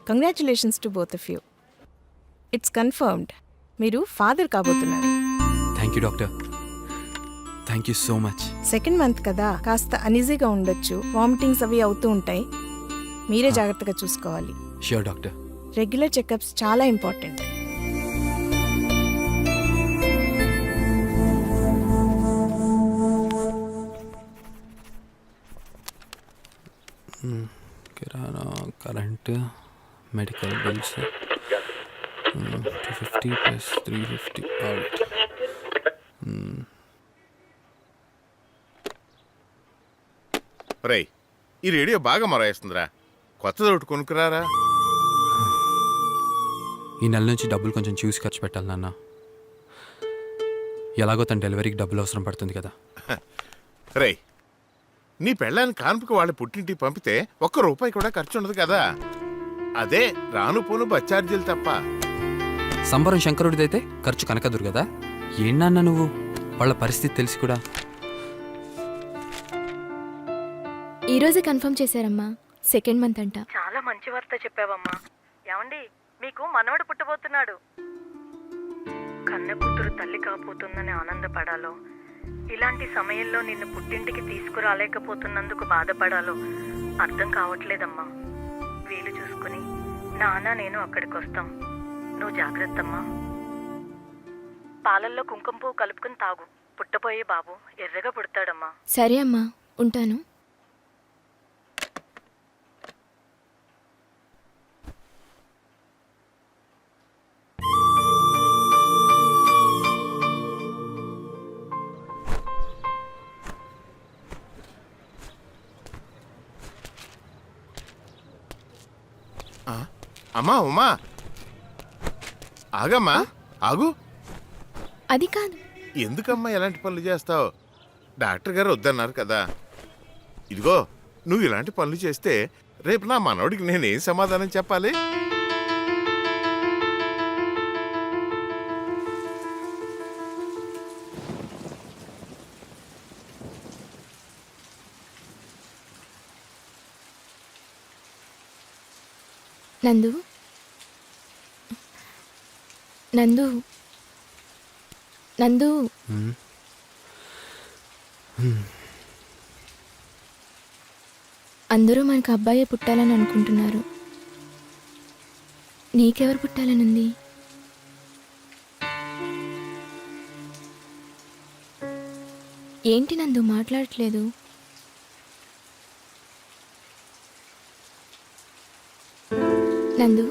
Congratulations to both of you. It's confirmed, మీరు father కాబోతున్నారు. Thank you doctor, thank you so much. Second month కదా, కాస్త అనీజీగా ఉండొచ్చు, vomitings అవి అవుతూ ఉంటాయి. మీరే జాగ్రత్తగా చూసుకోవాలి. Sure doctor. రెగ్యులర్ చెకప్స్ చాలా important. Kirana, current, medical bills 250 plus 350 audit. రేయ్, ఈ రేడియో బాగా మొరాయిస్తుందిరా, కొత్తది ఒకటి కొనుక్కురారా. ఈ నెల నుంచి డబ్బులు కొంచెం చూసి ఖర్చు పెట్టాలి నాన్న. ఎలాగో తన డెలివరీకి డబ్బులు అవసరం పడుతుంది కదా. రేయ్, నీ పెళ్ళాన్ని కాన్పుకి వాళ్ళ పుట్టింటికి పంపితే ₹1 కూడా ఖర్చు ఉండదు కదా. అదే రాను పోను బస్ ఛార్జీలు తప్ప. సంబరం శంకరుడిదైతే ఖర్చు కనకదురు కదా. ఏంటన్నా నువ్వు, వాళ్ళ పరిస్థితి తెలిసి కూడా. ఈరోజే కన్ఫర్మ్ చేశారమ్మా, సెకండ్ మంత్ అంట. చాలా మంచి వార్త చెప్పావమ్మా. ఏమండి, మీకు మనవడు పుట్టబోతున్నాడు. కన్న కూతురు తల్లి కాబోతుందని ఆనందపడాలో, ఇలాంటి సమయంలో నిన్ను పుట్టింటికి తీసుకురాలేకపోతున్నందుకు బాధపడాలో అర్థం కావట్లేదమ్మా. వీలు చూసుకుని నాన్న నేను అక్కడికి వస్తాం. నువ్వు జాగ్రత్తమ్మా. పాలల్లో కుంకుమ పువ్వు కలుపుకుని తాగు. పుట్టపోయే బాబు ఎర్రగా పుడతాడమ్మా. సరే అమ్మా, ఉంటాను. అమ్మా ఉమా, ఆగమ్మా, ఆగు. అది కాదు. ఎందుకమ్మా ఎలాంటి పనులు చేస్తావు? డాక్టర్ గారు వద్దన్నారు కదా. ఇదిగో, నువ్వు ఇలాంటి పనులు చేస్తే రేపు నా మనవడికి నేనేం సమాధానం చెప్పాలి? నందు, నందు, నందు, అందరూ మనకు అబ్బాయే పుట్టాలని అనుకుంటున్నారు. నీకెవరు పుట్టాలనుంది? ఏంటి నందు మాట్లాడట్లేదు? నందు,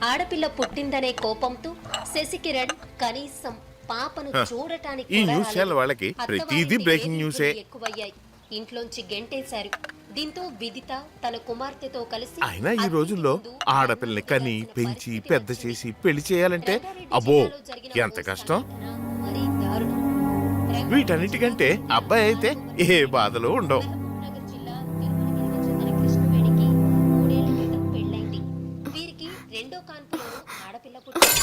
ఆడపిల్ల పుట్టిందనే కోపంతో శశికిరణ్ కనీసం పాపను చూడటానికి ఈ న్యూస్ ఛానల్ వాళ్ళకి ప్రతిదీ బ్రేకింగ్ న్యూసే. ఎక్కువయ్యాయి. ఇంట్లోంచి గెంటేశారు. దీంతో విదిత తన కుమార్తెతో కలిసి అయినా ఈ రోజుల్లో ఆడపిల్లని కని పెంచి పెద్ద చేసి పెళ్లి చేయాలంటే అబ్బో ఎంత కష్టం. మరీ దారుణం. వీటన్నిటికంటే అబ్బాయి అయితే ఏ బాధలు ఉండవు. నగర్ జిల్లా తిరుమలగిరి కృష్ణవేణికి 3 ఏళ్ల క్రితం పెళ్ళైంది. వీరికి రెండో కాన్పులో ఆడపిల్ల పుట్టింది.